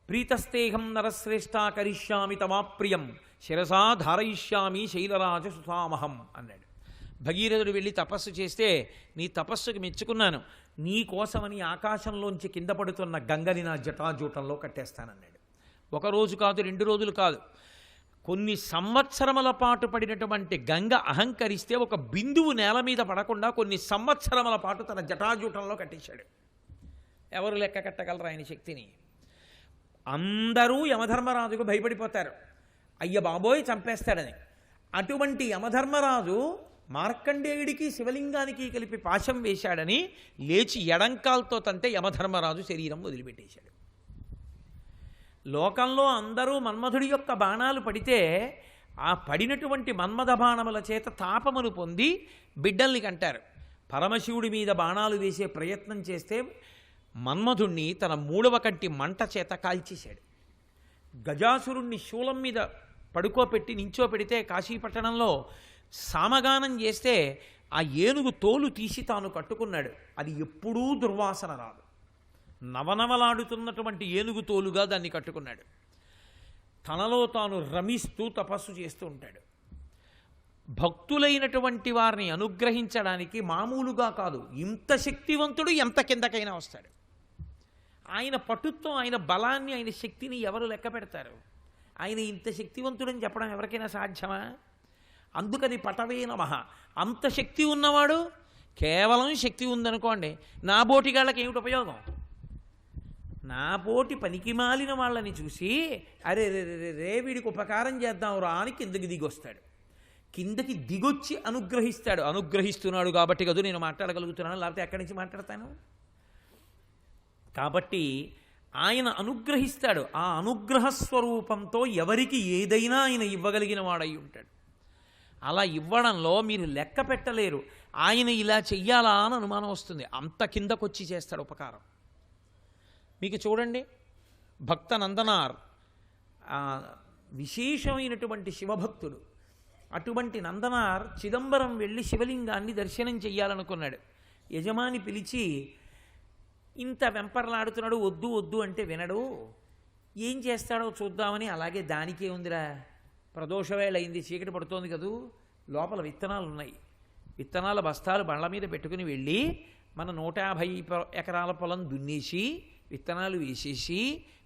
ప్రీతస్తేహం నరశ్రేష్ఠ కరిష్యామి తమాప్రియం శిరసా ధారయిష్యామి శైలరాజ సుతామహం అన్నాడు. భగీరథుడు వెళ్ళి తపస్సు చేస్తే నీ తపస్సుకు మెచ్చుకున్నాను, నీ కోసమని ఆకాశంలోంచి కింద పడుతున్న గంగని నా జటాజూటంలో కట్టేస్తానన్నాడు. ఒకరోజు కాదు, 2 రోజులు కాదు, కొన్ని సంవత్సరముల పాటు పడినటువంటి గంగ అహంకరిస్తే ఒక బిందువు నేల మీద పడకుండా కొన్ని సంవత్సరముల పాటు తన జటాజూటంలో కట్టేశాడు. ఎవరు లెక్క కట్టగలరు ఆయన శక్తిని? అందరూ యమధర్మరాజుకు భయపడిపోతారు, అయ్య బాబోయ్ చంపేస్తాడని. అటువంటి యమధర్మరాజు మార్కండేయుడికి శివలింగానికి కలిపి పాశం వేశాడని లేచి ఎడంకాల్తో తంటే యమధర్మరాజు శరీరం వదిలిపెట్టేశాడు. లోకంలో అందరూ మన్మధుడి యొక్క బాణాలు పడితే ఆ పడినటువంటి మన్మథ బాణముల చేత తాపమును పొంది బిడ్డల్ని కంటారు. పరమశివుడి మీద బాణాలు వేసే ప్రయత్నం చేస్తే మన్మధుణ్ణి తన 3వ కంటి మంట చేత కాల్చేశాడు. గజాసురుణ్ణి శూలం మీద పడుకోపెట్టి నించోపెడితే కాశీపట్టణంలో సామగానం చేస్తే ఆ ఏనుగు తోలు తీసి తాను కట్టుకున్నాడు. అది ఎప్పుడూ దుర్వాసన రాదు. నవనవలాడుతున్నటువంటి ఏనుగు తోలుగా దాన్ని కట్టుకున్నాడు. తనలో తాను రమిస్తూ తపస్సు చేస్తూ ఉంటాడు. భక్తులైనటువంటి వారిని అనుగ్రహించడానికి మామూలుగా కాదు, ఇంత శక్తివంతుడు ఎంత కిందకైనా వస్తాడు. ఆయన పటుత్వం, ఆయన బలాన్ని, ఆయన శక్తిని ఎవరు లెక్క పెడతారు? ఆయన ఇంత శక్తివంతుడని చెప్పడం ఎవరికైనా సాధ్యమా? అందుకని పటవే నమః. అంత శక్తి ఉన్నవాడు కేవలం శక్తి ఉందనుకోండి, నా బోటిగాళ్ళకి ఏమిటి ఉపయోగం? నా బోటి పనికిమాలిన వాళ్ళని చూసి అరే రే వీడికి ఉపకారం చేద్దాం రా అని కిందకి దిగొస్తాడు. కిందకి దిగొచ్చి అనుగ్రహిస్తాడు. అనుగ్రహిస్తున్నాడు కాబట్టి కదా నేను మాట్లాడగలుగుతున్నాను, లేకపోతే ఎక్కడి నుంచి మాట్లాడతాను? కాబట్టి ఆయన అనుగ్రహిస్తాడు. ఆ అనుగ్రహ స్వరూపంతో ఎవరికి ఏదైనా ఆయన ఇవ్వగలిగిన వాడై ఉంటాడు. అలా ఇవ్వడంలో మీరు లెక్క పెట్టలేరు. ఆయన ఇలా చెయ్యాలా అని అనుమానం వస్తుంది, అంత కిందకొచ్చి చేస్తాడు ఉపకారం. మీకు చూడండి, భక్త నందనార్ విశేషమైనటువంటి శివభక్తుడు. అటువంటి నందనార్ చిదంబరం వెళ్ళి శివలింగాన్ని దర్శనం చెయ్యాలనుకున్నాడు. యజమాని పిలిచి ఇంత వెంపర్లాడుతున్నాడు, వద్దు వద్దు అంటే వినడు, ఏం చేస్తాడో చూద్దామని. అలాగే దానికే ఉందిరా, ప్రదోషవేళ అయింది, చీకటి పడుతోంది కదూ, లోపల విత్తనాలు ఉన్నాయి, విత్తనాల బస్తాలు బండ్ల మీద పెట్టుకుని వెళ్ళి మన 150 ఎకరాల పొలం దున్నేసి విత్తనాలు వేసేసి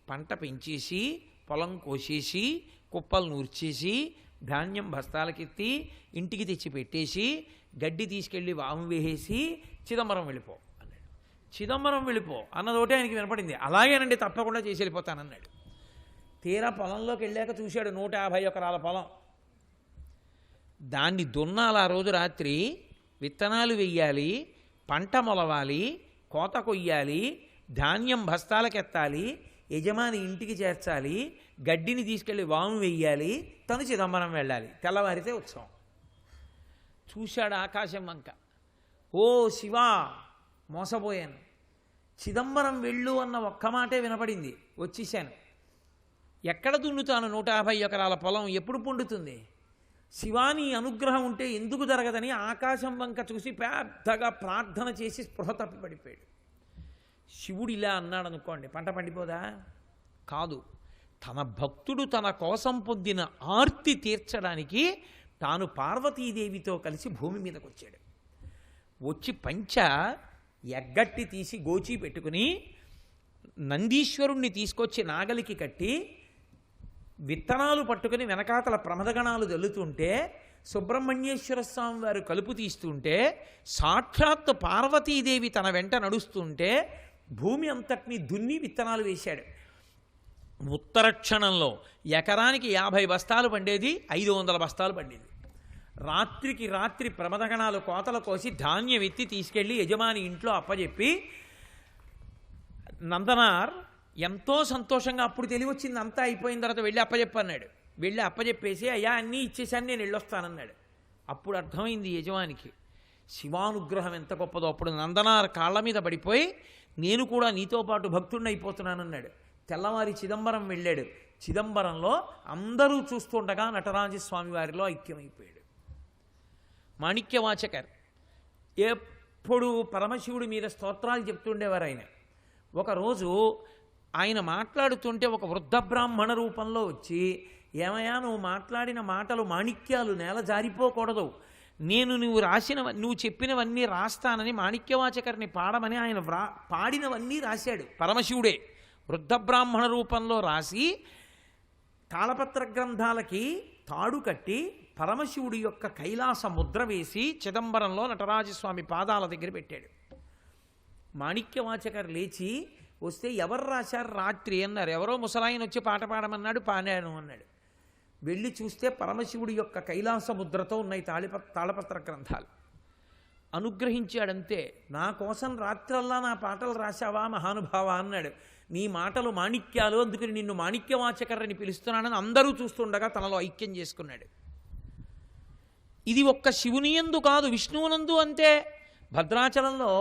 పంట పెంచేసి పొలం కోసేసి కుప్పలు నూర్చేసి ధాన్యం బస్తాలకెత్తి ఇంటికి తెచ్చి పెట్టేసి గడ్డి తీసుకెళ్ళి వాము వేసేసి చిదంబరం వెళ్ళిపో అన్నాడు. చిదంబరం వెళ్ళిపో అన్నదోటే ఆయనకి వినపడింది. అలాగేనండి, తప్పకుండా చేసి వెళ్ళిపోతానన్నాడు. తీరా పొలంలోకి వెళ్ళాక చూశాడు 150 ఎకరాల పొలం. దాన్ని దున్నాలి, ఆ రోజు రాత్రి విత్తనాలు వెయ్యాలి, పంట మొలవాలి, కోత కొయ్యాలి, ధాన్యం బస్తాలకెత్తాలి, యజమాని ఇంటికి చేర్చాలి, గడ్డిని తీసుకెళ్ళి వాము వెయ్యాలి, తను చిదంబరం వెళ్ళాలి. తెల్లవారితే ఉత్సవం. చూశాడు ఆకాశం వంక, ఓ శివా మోసపోయాను, చిదంబరం వెళ్ళు అన్న ఒక్క మాటే వినపడింది, వచ్చేసాను. ఎక్కడ దున్నుతాను 150 ఎకరాల పొలం, ఎప్పుడు పండుతుంది? శివాని అనుగ్రహం ఉంటే ఎందుకు జరగదని ఆకాశం వంక చూసి పెద్దగా ప్రార్థన చేసి స్పృహ తప్పి పడిపోయాడు. శివుడు ఇలా అన్నాడు అనుకోండి, పంట పండిపోదా? కాదు, తన భక్తుడు తన కోసం పొందిన ఆర్తి తీర్చడానికి తాను పార్వతీదేవితో కలిసి భూమి మీదకి వచ్చాడు. వచ్చి పంచ ఎగ్గట్టి తీసి గోచి పెట్టుకుని నందీశ్వరుణ్ణి తీసుకొచ్చి నాగలికి కట్టి విత్తనాలు పట్టుకుని వెనకాతల ప్రమదగణాలు జల్లుతుంటే సుబ్రహ్మణ్యేశ్వర స్వామి వారు కలుపు తీస్తుంటే సాక్షాత్తు పార్వతీదేవి తన వెంట నడుస్తుంటే భూమి అంతటినీ దున్ని విత్తనాలు వేశాడు. ఉత్తర క్షణంలో ఎకరానికి 50 బస్తాలు పండేది, 500 బస్తాలు పండేది. రాత్రికి రాత్రి ప్రమదగణాలు కోతలు కోసి ధాన్యం ఎత్తి తీసుకెళ్ళి యజమాని ఇంట్లో అప్పచెప్పి నందనార్ ఎంతో సంతోషంగా, అప్పుడు తెలివచ్చింది అంతా అయిపోయిన తర్వాత వెళ్ళి అప్పచెప్పన్నాడు. వెళ్ళి అప్పచెప్పేసి అయ్యా అన్నీ ఇచ్చేసాను, నేను వెళ్ళొస్తానన్నాడు. అప్పుడు అర్థమైంది యజమానికి శివానుగ్రహం ఎంత గొప్పదో. అప్పుడు నందనార్ కాళ్ళ మీద పడిపోయి నేను కూడా నీతో పాటు భక్తుడిని అయిపోతున్నానన్నాడు. తెల్లవారి చిదంబరం వెళ్ళాడు. చిదంబరంలో అందరూ చూస్తుండగా నటరాజస్వామి వారిలో ఐక్యమైపోయాడు. మాణిక్యవాచకర్ ఎప్పుడు పరమశివుడి మీద స్తోత్రాలు చెప్తుండేవారు ఆయన. ఒకరోజు ఆయన మాట్లాడుతుంటే ఒక వృద్ధ బ్రాహ్మణ రూపంలో వచ్చి, ఏమయ్యా నువ్వు మాట్లాడిన మాటలు మాణిక్యాలు, నేల జారిపోకూడదు, నేను నువ్వు చెప్పినవన్నీ రాస్తానని మాణిక్యవాచకర్ని పాడమని ఆయన పాడినవన్నీ రాశాడు. పరమశివుడే వృద్ధ బ్రాహ్మణ రూపంలో రాసి తాళపత్ర గ్రంథాలకి తాడు కట్టి పరమశివుడి యొక్క కైలాస ముద్ర వేసి చిదంబరంలో నటరాజస్వామి పాదాల దగ్గర పెట్టాడు. మాణిక్యవాచకర్ లేచి వస్తే ఎవరు రాశారు రాత్రి అన్నారు. ఎవరో ముసలాయన వచ్చి పాట పాడమన్నాడు, పాడాను అన్నాడు. వెళ్ళి చూస్తే పరమశివుడి యొక్క కైలాస ముద్రతో ఉన్నాయి తాళపత్ర గ్రంథాలు. అనుగ్రహించాడంతే. నా కోసం రాత్రల్లా నా పాటలు రాశావా మహానుభావ అన్నాడు. నీ మాటలు మాణిక్యాలు, అందుకని నిన్ను మాణిక్యవాచకర్ని పిలుస్తున్నానని అందరూ చూస్తుండగా తనలో ఐక్యం చేసుకున్నాడు. ఇది ఒక్క శివునియందు కాదు, విష్ణువునందు అంతే. భద్రాచలంలో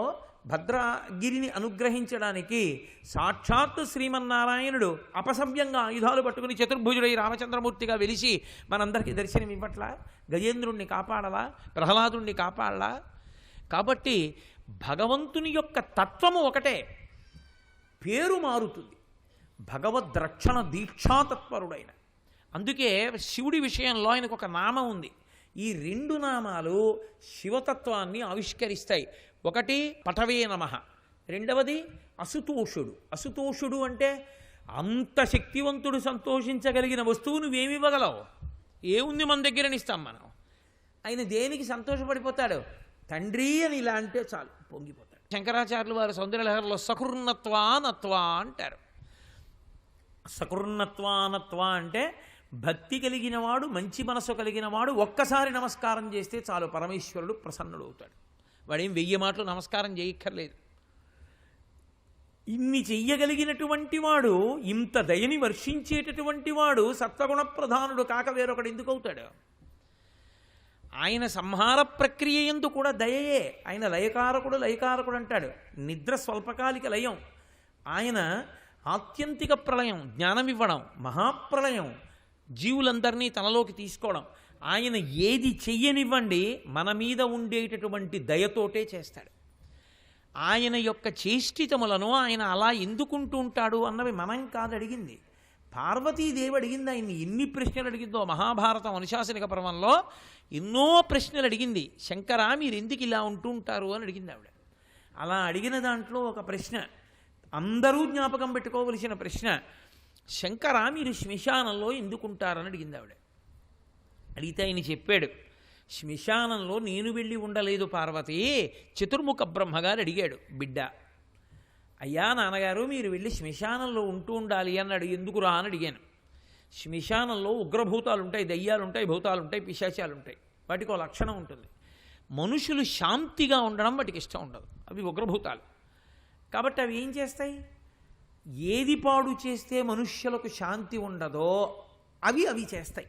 భద్రగిరిని అనుగ్రహించడానికి సాక్షాత్తు శ్రీమన్నారాయణుడు అపసవ్యంగా ఆయుధాలు పట్టుకుని చతుర్భుజుడై రామచంద్రమూర్తిగా వెలిసి మనందరికీ దర్శనం ఇవ్వట్లా? గజేంద్రుణ్ణి కాపాడలా, ప్రహ్లాదుణ్ణి కాపాడలా? కాబట్టి భగవంతుని యొక్క తత్వము ఒకటే, పేరు మారుతుంది. భగవద్రక్షణ దీక్షాతత్పరుడైన. అందుకే శివుడి విషయంలో ఆయనకు ఒక నామం ఉంది. ఈ రెండు నామాలు శివతత్వాన్ని ఆవిష్కరిస్తాయి. ఒకటి పటవే నమః, రెండవది అసుతోషుడు. అసుతోషుడు అంటే అంత శక్తివంతుడు సంతోషించగలిగిన వస్తువు నువ్వేమివ్వగలవు? ఏముంది మన దగ్గరనిస్తాం మనం. ఆయన దేనికి సంతోషపడిపోతాడు? తండ్రి అని ఇలా అంటే చాలు పొంగిపోతాడు. శంకరాచార్యులు వారు సౌందర్యలహరిలో సకృన్నత్వానత్వా అంటారు. సకృన్నత్వానత్వా అంటే భక్తి కలిగినవాడు, మంచి మనసు కలిగినవాడు ఒక్కసారి నమస్కారం చేస్తే చాలు పరమేశ్వరుడు ప్రసన్నుడు అవుతాడు. వాడేం 1000 మాటలు నమస్కారం చేయక్కర్లేదు. ఇన్ని చెయ్యగలిగినటువంటి వాడు, ఇంత దయని వర్షించేటటువంటి వాడు సత్వగుణ ప్రధానుడు కాక వేరొకడు ఎందుకు అవుతాడు? ఆయన సంహార ప్రక్రియ యందు కూడా దయయే. ఆయన లయకారకుడు అంటాడు. నిద్ర స్వల్పకాలిక లయం, ఆయన ఆత్యంతిక ప్రళయం, జ్ఞానం ఇవ్వడం, మహాప్రళయం, జీవులందరినీ తనలోకి తీసుకోవడం. ఆయన ఏది చెయ్యనివ్వండి మన మీద ఉండేటటువంటి దయతోటే చేస్తాడు. ఆయన యొక్క చేష్టితములను ఆయన అలా ఎందుకుంటూ ఉంటాడు అన్నవి మనం కాదు అడిగింది. పార్వతీదేవి అడిగింది ఆయన్ని. ఎన్ని ప్రశ్నలు అడిగిందో మహాభారతం అనుశాసనిక పర్వంలో ఎన్నో ప్రశ్నలు అడిగింది. శంకర మీరు ఎందుకు ఇలా ఉంటూ ఉంటారు అని అడిగింది ఆవిడ. అలా అడిగిన దాంట్లో ఒక ప్రశ్న అందరూ జ్ఞాపకం పెట్టుకోవలసిన ప్రశ్న, శంకర మీరు శ్మశానంలో ఎందుకుంటారని అడిగింది ఆవిడ. అడిగితే ఆయన చెప్పాడు, శ్మశానంలో నేను వెళ్ళి ఉండలేదు పార్వతి, చతుర్ముఖ బ్రహ్మగారు అడిగాడు బిడ్డ. అయ్యా నాన్నగారు మీరు వెళ్ళి శ్మశానంలో ఉంటూ ఉండాలి అన్నాడు. ఎందుకురా అని అడిగాను. శ్మశానంలో ఉగ్రభూతాలు ఉంటాయి, దయ్యాలు ఉంటాయి, భూతాలు ఉంటాయి, పిశాచాలు ఉంటాయి. వాటికి ఒక లక్షణం ఉంటుంది. మనుషులు శాంతిగా ఉండడం వాటికి ఇష్టం ఉండదు. అవి ఉగ్రభూతాలు. కాబట్టి అవి ఏం చేస్తాయి? ఏది పాడు చేస్తే మనుష్యులకు శాంతి ఉండదో అవి చేస్తాయి.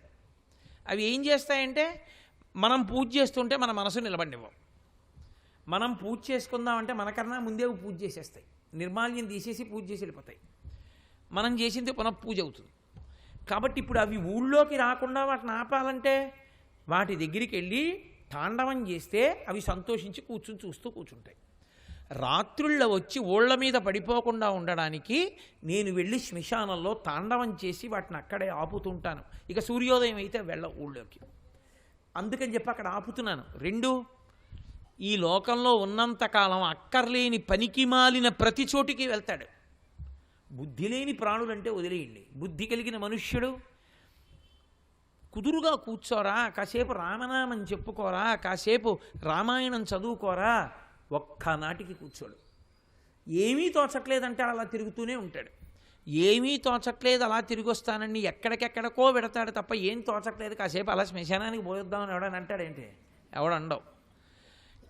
అవి ఏం చేస్తాయంటే మనం పూజ చేస్తుంటే మన మనసు నిలబడినివ్వం. మనం పూజ చేసుకుందామంటే మనకన్నా ముందే పూజ చేసేస్తాయి. నిర్మాల్యం తీసేసి పూజ చేసి వెళ్ళిపోతాయి. మనం చేసింది పునః పూజ అవుతుంది. కాబట్టి ఇప్పుడు అవి ఊళ్ళోకి రాకుండా వాటిని ఆపాలంటే వాటి దగ్గరికి వెళ్ళి తాండవం చేస్తే అవి సంతోషించి చూస్తూ కూర్చుంటాయి. రాత్రుళ్ళ వచ్చి ఓళ్ల మీద పడిపోకుండా ఉండడానికి నేను వెళ్ళి శ్మశానంలో తాండవం చేసి వాటిని అక్కడే ఆపుతుంటాను. ఇక సూర్యోదయం అయితే వెళ్ళ ఊళ్ళోకి. అందుకని చెప్పి అక్కడ ఆపుతున్నాను. 2, ఈ లోకంలో ఉన్నంతకాలం అక్కర్లేని పనికి మాలిన ప్రతి చోటికి వెళ్తాడు. బుద్ధి లేని ప్రాణులంటే వదిలేయండి. బుద్ధి కలిగిన మనుష్యుడు కుదురుగా కూర్చోరా, కాసేపు రామనామం చెప్పుకోరా, కాసేపు రామాయణం చదువుకోరా, ఒక్కనాటికి కూర్చోడు. ఏమీ తోచట్లేదంటే అలా తిరుగుతూనే ఉంటాడు. ఏమీ తోచట్లేదు అలా తిరిగి వస్తానని ఎక్కడికెక్కడికో పెడతాడు తప్ప ఏం తోచట్లేదు కాసేపు అలా శ్మశానానికి పోయొద్దామని ఎవడని అంటాడేంటి? ఎవడండవు.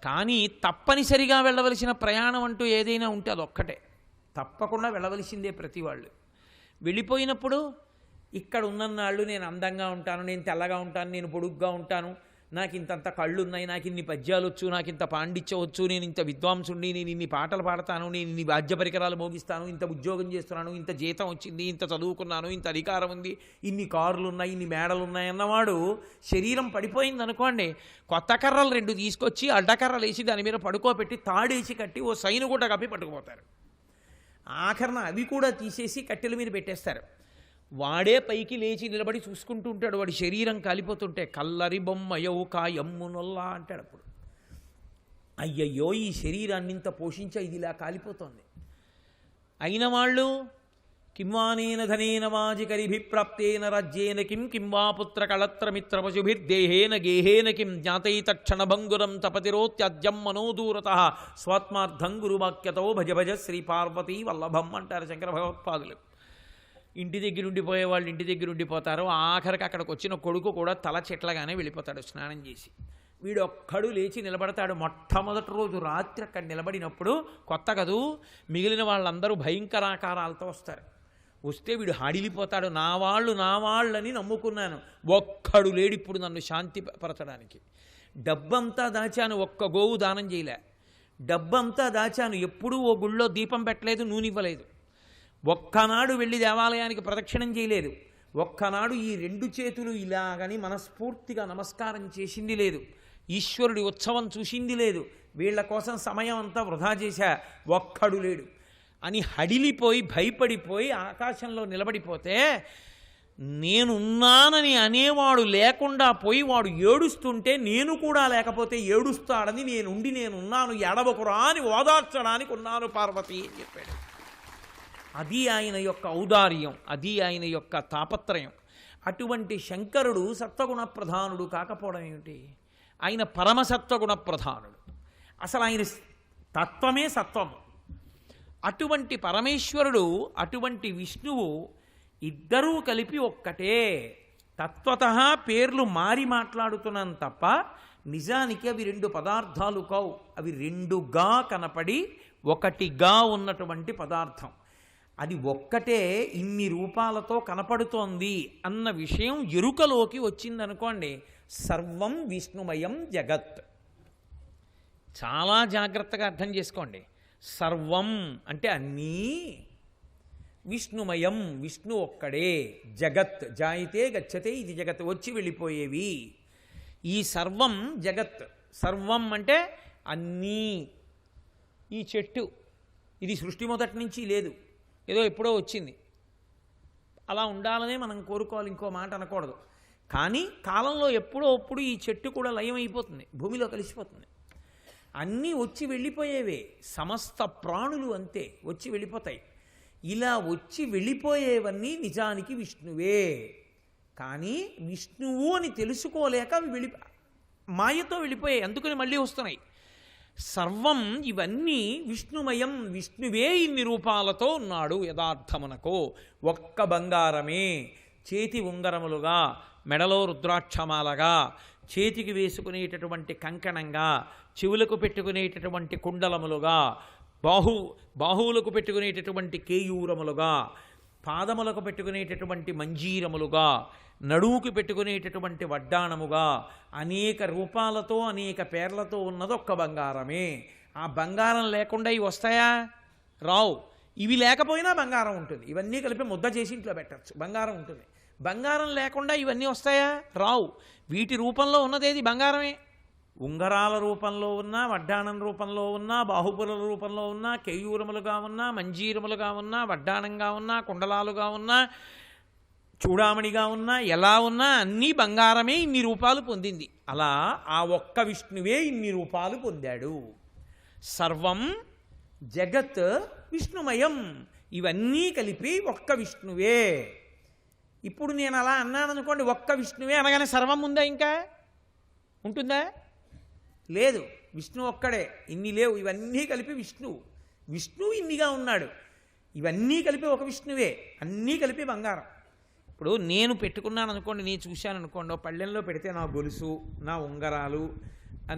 కానీ తప్పనిసరిగా వెళ్ళవలసిన ప్రయాణం అంటూ ఏదైనా ఉంటే అదొక్కటే, తప్పకుండా వెళ్ళవలసిందే ప్రతి వాళ్ళు. వెళ్ళిపోయినప్పుడు ఇక్కడ ఉన్నన్నాళ్ళు నేను అందంగా ఉంటాను, నేను తెల్లగా ఉంటాను, నేను పొడుగ్గా ఉంటాను, నాకు ఇంతంత కళ్ళు ఉన్నాయి, నాకు ఇన్ని పద్యాలు వచ్చు, నాకు ఇంత పాండిత్యం వచ్చు, నేను ఇంత విద్వాంసుండి, నేను ఇన్ని పాటలు పాడతాను, నేను ఇన్ని వాద్య పరికరాలు మోగిస్తాను, ఇంత ఉద్యోగం చేస్తున్నాను, ఇంత జీతం వచ్చింది, ఇంత చదువుకున్నాను, ఇంత అధికారం ఉంది, ఇన్ని కార్లు ఉన్నాయి, ఇన్ని మేడలు ఉన్నాయి అన్నవాడు శరీరం పడిపోయింది అనుకోండి, కొత్త కర్రలు 2 తీసుకొచ్చి అడ్డకర్రలు వేసి దాని మీద పడుకోబెట్టి తాడేసి కట్టి ఓ సైను గుడ్డ కప్పి పట్టుకుపోతారు. ఆఖరణ అవి కూడా తీసేసి కట్టెల మీద పెట్టేస్తారు. వాడే పైకి లేచి నిలబడి చూసుకుంటూ ఉంటాడు. వాడి శరీరం కాలిపోతుంటే కల్లరి బొమ్మయవు కాయమ్మునొల్లా అంటాడు. అప్పుడు అయ్యయ్యో ఈ శరీరాన్ని ఇంత పోషించా ఇది ఇలా కాలిపోతోంది. అయిన వాళ్ళు కింవానేన ధనేన వాజికరిభిప్రాప్తేన రాజ్యేన కిం వా పుత్ర కళత్రమిత్ర పశుభిర్దేహేన గేహేన కిం జ్ఞాతైతక్షణభంగురం తపతిరోత్యజ్యం మనోదూరత స్వాత్మార్థం గురువాక్యతో భజ భజ శ్రీ పార్వతీ వల్లభం అంటారు శంకర భగవత్పాదులు. ఇంటి దగ్గర ఉండిపోయే వాళ్ళు ఇంటి దగ్గర ఉండిపోతారు. ఆఖరికి అక్కడికి వచ్చిన కొడుకు కూడా తల చెట్లగానే వెళ్ళిపోతాడు స్నానం చేసి. వీడు ఒక్కడు లేచి నిలబడతాడు. మొట్టమొదటి రోజు రాత్రి అక్కడ నిలబడినప్పుడు కొత్త కదూ, మిగిలిన వాళ్ళందరూ భయంకరాకారాలతో వస్తారు. వస్తే వీడు హడిలిపోతాడు. నా వాళ్ళని నమ్ముకున్నాను, ఒక్కడు లేడు ఇప్పుడు నన్ను శాంతిపరచడానికి. డబ్బంతా దాచాను, ఒక్క గోవు దానం చేయలే. డబ్బంతా దాచాను, ఎప్పుడూ ఓ గుళ్ళో దీపం పెట్టలేదు, నూనెవ్వలేదు. ఒక్కనాడు వెళ్ళి దేవాలయానికి ప్రదక్షిణం చేయలేదు. ఒక్కనాడు ఈ 2 చేతులు ఇలాగని మనస్ఫూర్తిగా నమస్కారం చేసింది లేదు. ఈశ్వరుడి ఉత్సవం చూసింది లేదు. వీళ్ల కోసం సమయం అంతా వృధా చేశా, ఒక్కడు లేడు అని హడిలిపోయి భయపడిపోయి ఆకాశంలో నిలబడిపోతే, నేనున్నానని అనేవాడు లేకుండా పోయి వాడు ఏడుస్తుంటే నేను కూడా లేకపోతే ఏడుస్తాడని నేనున్నాను ఎడవకురా అని ఓదార్చడానికి ఉన్నాను పార్వతి అని చెప్పాడు. అది ఆయన యొక్క ఔదార్యం, అది ఆయన యొక్క తాపత్రయం. అటువంటి శంకరుడు సత్వగుణ ప్రధానుడు కాకపోవడం ఏమిటి? ఆయన పరమసత్వగుణ ప్రధానుడు. అసలు ఆయన తత్వమే సత్వము. అటువంటి పరమేశ్వరుడు, అటువంటి విష్ణువు ఇద్దరూ కలిపి ఒక్కటే. తత్వతః పేర్లు మారి మాట్లాడుతున్నాను తప్ప నిజానికి అవి 2 పదార్థాలు కావు. అవి 2గా కనపడి ఒకటిగా ఉన్నటువంటి పదార్థం. అది ఒక్కటే ఇన్ని రూపాలతో కనపడుతోంది అన్న విషయం ఎరుకలోకి వచ్చిందనుకోండి, సర్వం విష్ణుమయం జగత్. చాలా జాగ్రత్తగా అర్థం చేసుకోండి. సర్వం అంటే అన్నీ, విష్ణుమయం విష్ణు ఒక్కడే, జగత్ జాయితే గచ్చతే ఇది జగత్ వచ్చి వెళ్ళిపోయేవి. ఈ సర్వం జగత్. సర్వం అంటే అన్నీ. ఈ చెట్టు ఇది సృష్టి మొదటి నుంచి లేదు, ఏదో ఎప్పుడో వచ్చింది. అలా ఉండాలనే మనం కోరుకోవాలి, ఇంకో మాట అనకూడదు. కానీ కాలంలో ఎప్పుడో అప్పుడు ఈ చెట్టు కూడా లయం అయిపోతుంది, భూమిలో కలిసిపోతుంది. అన్నీ వచ్చి వెళ్ళిపోయేవే. సమస్త ప్రాణులు అంతే, వచ్చి వెళ్ళిపోతాయి. ఇలా వచ్చి వెళ్ళిపోయేవన్నీ నిజానికి విష్ణువే. కానీ విష్ణువు అని తెలుసుకోలేక అవి మాయతో వెళ్ళిపోయాయి, అందుకని మళ్ళీ వస్తున్నాయి. సర్వం ఇవన్నీ విష్ణుమయం, విష్ణువే ఇన్ని రూపాలతో ఉన్నాడు యథార్థమునకు. ఒక్క బంగారమే, చేతి ఉంగరములుగా, మెడలో రుద్రాక్షమాలగా, చేతికి వేసుకునేటటువంటి కంకణంగా, చెవులకు పెట్టుకునేటటువంటి కుండలములుగా, బాహువులకు పెట్టుకునేటటువంటి కేయూరములుగా, పాదములకు పెట్టుకునేటటువంటి మంజీరములుగా, నడువుకి పెట్టుకునేటటువంటి వడ్డాణముగా, అనేక రూపాలతో అనేక పేర్లతో ఉన్నది ఒక్క బంగారమే. ఆ బంగారం లేకుండా ఇవి వస్తాయా? రావు. ఇవి లేకపోయినా బంగారం ఉంటుంది. ఇవన్నీ కలిపి ముద్ద చేసి ఇంట్లో పెట్టచ్చు, బంగారం ఉంటుంది. బంగారం లేకుండా ఇవన్నీ వస్తాయా? రావు. వీటి రూపంలో ఉన్నదేది బంగారమే. ఉంగరాల రూపంలో ఉన్నా, వడ్డాణం రూపంలో ఉన్నా, బాహుబుల రూపంలో ఉన్నా, కేయూరములుగా ఉన్నా, మంజీరములుగా ఉన్నా, వడ్డాణంగా ఉన్నా, కుండలాలుగా ఉన్నా, చూడామణిగా ఉన్నా, ఎలా ఉన్నా అన్నీ బంగారమే ఇన్ని రూపాలు పొందింది. అలా ఆ ఒక్క విష్ణువే ఇన్ని రూపాలు పొందాడు. సర్వం జగత్ విష్ణుమయం, ఇవన్నీ కలిపి ఒక్క విష్ణువే. ఇప్పుడు నేను అలా అన్నాను అనుకోండి, ఒక్క విష్ణువే అనగానే సర్వం ఉందా? ఇంకా ఉంటుందా? లేదు. విష్ణు ఒక్కడే, ఇన్ని లేవు. ఇవన్నీ కలిపి విష్ణువు ఇన్నిగా ఉన్నాడు. ఇవన్నీ కలిపి ఒక విష్ణువే, అన్నీ కలిపి బంగారం. ఇప్పుడు నేను పెట్టుకున్నాను అనుకోండి, నేను చూశాను అనుకోండి, పళ్ళెంలో పెడితే నా గొలుసు, నా ఉంగరాలు,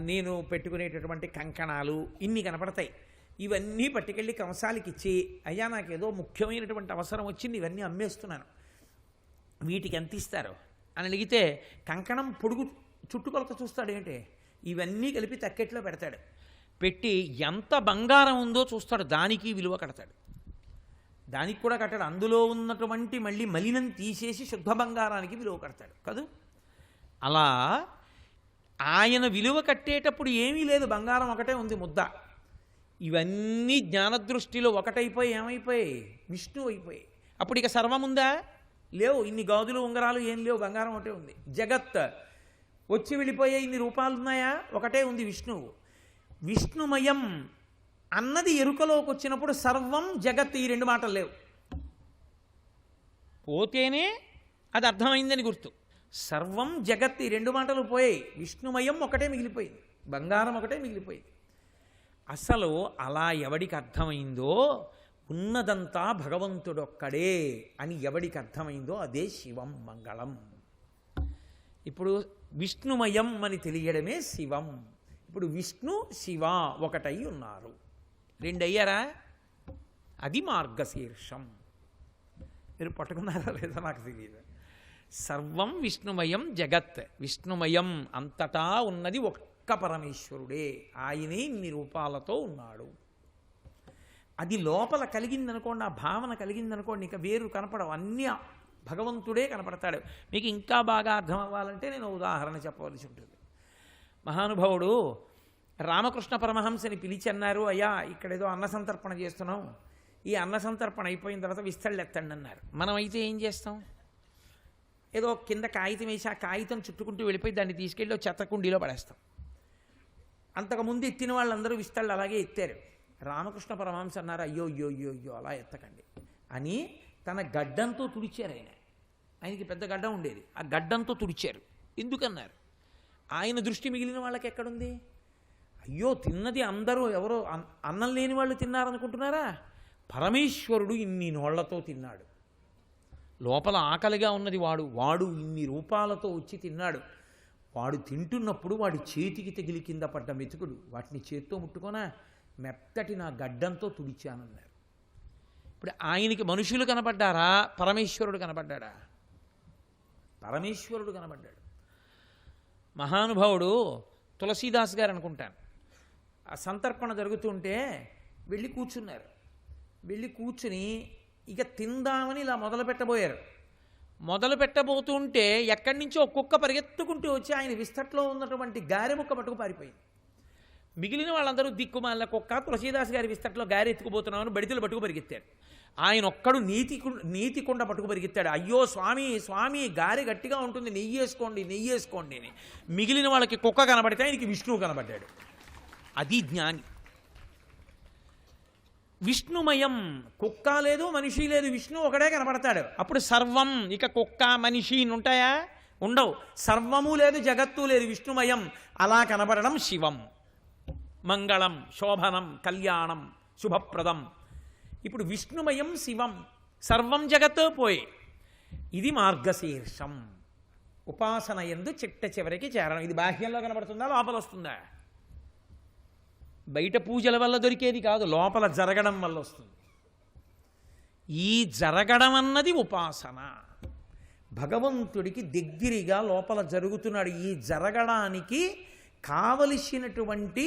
నేను పెట్టుకునేటటువంటి కంకణాలు ఇన్ని కనపడతాయి. ఇవన్నీ పట్టుకెళ్ళి కంసాలకి ఇచ్చి, అయ్యా నాకేదో ముఖ్యమైనటువంటి అవసరం వచ్చింది, ఇవన్నీ అమ్మేస్తున్నాను, వీటికి ఎంత ఇస్తారు అని అడిగితే కంకణం పొడుగు చుట్టుకొలత చూస్తాడు. ఏంటి? ఇవన్నీ కలిపి తక్కెట్లో పెడతాడు. పెట్టి ఎంత బంగారం ఉందో చూస్తాడు, దానికి విలువ కడతాడు. దానికి కూడా కట్టాడు. అందులో ఉన్నటువంటి మళ్ళీ మలినం తీసేసి శుద్ధ బంగారానికి విలువ కడతాడు కదూ. అలా ఆయన విలువ కట్టేటప్పుడు ఏమీ లేదు, బంగారం ఒకటే ఉంది, ముద్ద. ఇవన్నీ జ్ఞానదృష్టిలో ఒకటైపోయి ఏమైపోయాయి? విష్ణు అయిపోయాయి. అప్పుడు ఇక సర్వముందా? లేవు. ఇన్ని గాజులు ఉంగరాలు ఏం లేవు, బంగారం ఒకటే ఉంది. జగత్ వచ్చి వెళ్ళిపోయే ఇన్ని రూపాలు ఉన్నాయా? ఒకటే ఉంది, విష్ణువు. విష్ణుమయం అన్నది ఎరుకలోకి వచ్చినప్పుడు సర్వం జగత్, ఈ రెండు మాటలు లేవు. పోతేనే అది అర్థమైందని గుర్తు. సర్వం జగత్, ఈ రెండు మాటలు పోయాయి. విష్ణుమయం ఒకటే మిగిలిపోయింది, బంగారం ఒకటే మిగిలిపోయింది. అసలు అలా ఎవడికి అర్థమైందో, ఉన్నదంతా భగవంతుడొక్కడే అని ఎవడికి అర్థమైందో అదే శివం మంగళం. ఇప్పుడు విష్ణుమయం అని తెలియడమే శివం. ఇప్పుడు విష్ణు శివ ఒకటై ఉన్నారు. రెండయ్యారా? అది మార్గశీర్షం. మీరు పట్టుకున్నారా లేదా నాకు తెలియదు. సర్వం విష్ణుమయం జగత్. విష్ణుమయం అంతటా ఉన్నది ఒక్క పరమేశ్వరుడే. ఆయనే ఇన్ని రూపాలతో ఉన్నాడు. అది లోపల కలిగిందనుకోండి, ఆ భావన కలిగిందనుకోండి, ఇంకా వేరు కనపడవు, అన్నీ భగవంతుడే కనపడతాడు. మీకు ఇంకా బాగా అర్థం అవ్వాలంటే నేను ఉదాహరణ చెప్పవలసి ఉంటుంది. మహానుభావుడు రామకృష్ణ పరమహంసని పిలిచి అన్నారు, అయ్యా ఇక్కడేదో అన్న సంతర్పణ చేస్తున్నాం, ఈ అన్న సంతర్పణ అయిపోయిన తర్వాత విస్తళ్ళు ఎత్తండి అన్నారు. మనం అయితే ఏం చేస్తాం? ఏదో కింద కాగితం వేసి ఆ కాగితం చుట్టుకుంటూ వెళ్ళిపోయి దాన్ని తీసుకెళ్ళి చెత్త కుండీలో పడేస్తాం. అంతకుముందు ఎత్తిన వాళ్ళందరూ విస్తళ్ళు అలాగే ఎత్తారు. రామకృష్ణ పరమహంస అన్నారు, అయ్యో అయ్యో అయ్యో అయ్యో అలా ఎత్తకండి అని తన గడ్డంతో తుడిచారు. ఆయనకి పెద్ద గడ్డం ఉండేది, ఆ గడ్డంతో తుడిచారు. ఎందుకన్నారు? ఆయన దృష్టి మిగిలిన వాళ్ళకి ఎక్కడుంది? అయ్యో తిన్నది అందరూ ఎవరో అన్నం లేని వాళ్ళు తిన్నారనుకుంటున్నారా? పరమేశ్వరుడు ఇన్ని నోళ్లతో తిన్నాడు. లోపల ఆకలిగా ఉన్నది వాడు ఇన్ని రూపాలతో వచ్చి తిన్నాడు. వాడు తింటున్నప్పుడు వాడి చేతికి తగిలి కింద పడ్డ మెతుకుడు వాటిని చేత్తో ముట్టుకోనా, మెత్తటి నా గడ్డంతో తుడిచానన్నారు. ఇప్పుడు ఆయనకి మనుషులు కనపడ్డారా? పరమేశ్వరుడు కనపడ్డాడా? పరమేశ్వరుడు కనపడ్డాడు. మహానుభావుడు తులసీదాస్ గారు అనుకుంటాను, ఆ సంతర్పణ జరుగుతుంటే వెళ్ళి కూర్చున్నారు. వెళ్ళి కూర్చుని ఇక తిందామని ఇలా మొదలు పెట్టబోయారు. మొదలు పెట్టబోతుంటే ఎక్కడి నుంచో ఒక్కొక్క పరిగెత్తుకుంటూ వచ్చి ఆయన విస్తట్లో ఉన్నటువంటి గారె ముక్క పట్టుకు పారిపోయింది. మిగిలిన వాళ్ళందరూ దిక్కుమాల కుక్క తులసీదాస్ గారి విస్తట్లో గారె ఎత్తుకుపోతున్నామని బడితలు పట్టుకు పరిగెత్తారు. ఆయన ఒక్కడు నీతి కుండ పట్టుకు పరిగెత్తాడు. అయ్యో స్వామి స్వామి గారె గట్టిగా ఉంటుంది, నెయ్యేసుకోండి నెయ్యేసుకోండి అని. మిగిలిన వాళ్ళకి కుక్క కనబడితే ఆయనకి విష్ణువు కనబడ్డాడు. అది జ్ఞాని. విష్ణుమయం, కుక్క లేదు మనిషి లేదు, విష్ణు ఒకడే కనపడతాడు. అప్పుడు సర్వం, ఇక కుక్క మనిషి ఉంటాయా? ఉండవు. సర్వము లేదు, జగత్తు లేదు, విష్ణుమయం. అలా కనబడడం శివం. మంగళం, శోభనం, కళ్యాణం, శుభప్రదం. ఇప్పుడు విష్ణుమయం శివం, సర్వం జగత్తు పోయి. ఇది మార్గశీర్షం. ఉపాసన యందు చిట్ట చివరికి చేరడం. ఇది బాహ్యంలో కనబడుతుందా, లోపల వస్తుందా? బయట పూజల వల్ల దొరికేది కాదు, లోపల జరగడం వల్ల వస్తుంది. ఈ జరగడం అన్నది ఉపాసన. భగవంతుడికి దగ్గరగా లోపల జరుగుతున్నాడు. ఈ జరగడానికి కావలసినటువంటి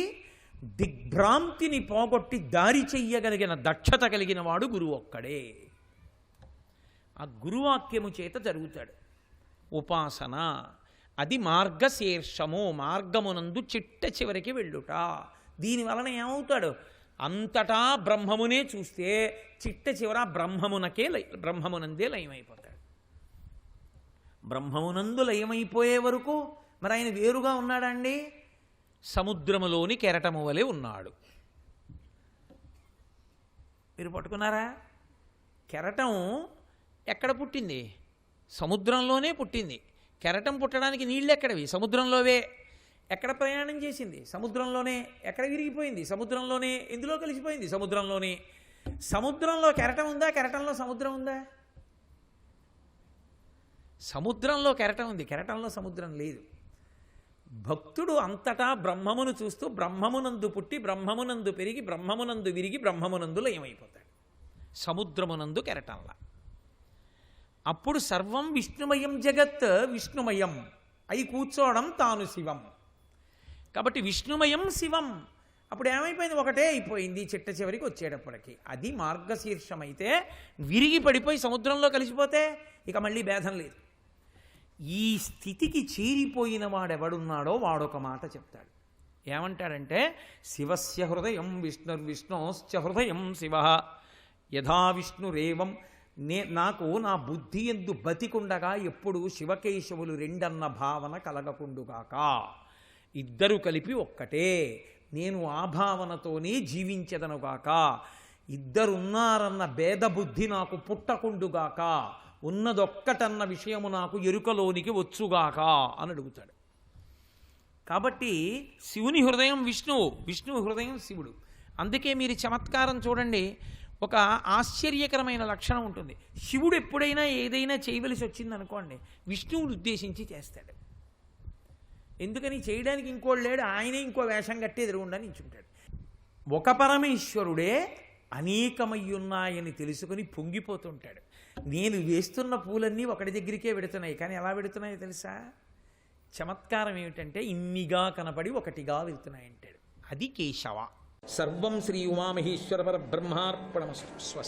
దిగ్భ్రాంతిని పోగొట్టి దారి చెయ్యగలిగిన దక్షత కలిగిన వాడు గురువు ఒక్కడే. ఆ గురువాక్యము చేత జరుగుతాడు ఉపాసన. అది మార్గశీర్షము, మార్గమునందు చిట్ట చివరికి వెళ్ళుట. దీనివలన ఏమవుతాడు? అంతటా బ్రహ్మమునే చూస్తే చిట్ట చివర బ్రహ్మమునందే లయమైపోతాడు. బ్రహ్మమునందు లయమైపోయే వరకు మరి ఆయన వేరుగా ఉన్నాడండి? సముద్రములోని కెరటము వలె ఉన్నాడు. మీరు పట్టుకున్నారా? కెరటం ఎక్కడ పుట్టింది? సముద్రంలోనే పుట్టింది. కెరటం పుట్టడానికి నీళ్ళు ఎక్కడవి? సముద్రంలోవే. ఎక్కడ ప్రయాణం చేసింది? సముద్రంలోనే. ఎక్కడ విరిగిపోయింది? సముద్రంలోనే. ఎందులో కలిసిపోయింది? సముద్రంలోనే. సముద్రంలో కెరటం ఉందా? కెరటంలో సముద్రం ఉందా? సముద్రంలో కెరటం ఉంది, కెరటంలో సముద్రం లేదు. భక్తుడు అంతటా బ్రహ్మమును చూస్తూ బ్రహ్మమునందు పుట్టి బ్రహ్మమునందు పెరిగి బ్రహ్మమునందు విరిగి బ్రహ్మమునందు లయమైపోతాడు. సముద్రమునందు కెరటంలా. అప్పుడు సర్వం విష్ణుమయం జగత్, విష్ణుమయం అయి కూర్చోవడం తాను శివం. కాబట్టి విష్ణుమయం శివం. అప్పుడు ఏమైపోయింది? ఒకటే అయిపోయింది చిట్ట చివరికి వచ్చేటప్పటికి. అది మార్గశీర్షమైతే విరిగి పడిపోయి సముద్రంలో కలిసిపోతే ఇక మళ్ళీ భేదం లేదు. ఈ స్థితికి చేరిపోయిన వాడెవడున్నాడో వాడొక మాట చెప్తాడు. ఏమంటాడంటే శివస్య హృదయం విష్ణుర్విష్ణోశ్చ హృదయం శివ యథా విష్ణురేవం నాకు నా బుద్ధి ఎందు బతికుండగా ఎప్పుడు శివకేశవులు రెండన్న భావన కలగకుండుగాక. ఇద్దరు కలిపి ఒక్కటే, నేను ఆ భావనతోనే జీవించెదనుగాక. ఇద్దరున్నారన్న భేదబుద్ధి నాకు పుట్టకుండుగాక, ఉన్నదొక్కటన్న విషయము నాకు ఎరుకలోనికి వచ్చుగాక అని అడుగుతాడు. కాబట్టి శివుని హృదయం విష్ణువు, విష్ణువు హృదయం శివుడు. అందుకే మీరు చమత్కారం చూడండి, ఒక ఆశ్చర్యకరమైన లక్షణం ఉంటుంది. శివుడు ఎప్పుడైనా ఏదైనా చేయవలసి వచ్చిందనుకోండి, విష్ణువుని ఉద్దేశించి చేస్తాడు. ఎందుకని చేయడానికి ఇంకోడు లేడు, ఆయనే ఇంకో వేషం కట్టి ఎదురుగుండా నించుంటాడు. ఒక పరమేశ్వరుడే అనేకమయ్యున్నాయని తెలుసుకుని పొంగిపోతుంటాడు. నేను వేస్తున్న పూలన్నీ ఒకటి దగ్గరికే వెడుతున్నాయి, కానీ ఎలా వెడుతున్నాయో తెలుసా? చమత్కారం ఏమిటంటే ఇన్నిగా కనపడి ఒకటిగా వెళ్తున్నాయంటాడు. అది కేశవ. సర్వం శ్రీ ఉమామహేశ్వర పరబ్రహ్మార్పణమస్తు.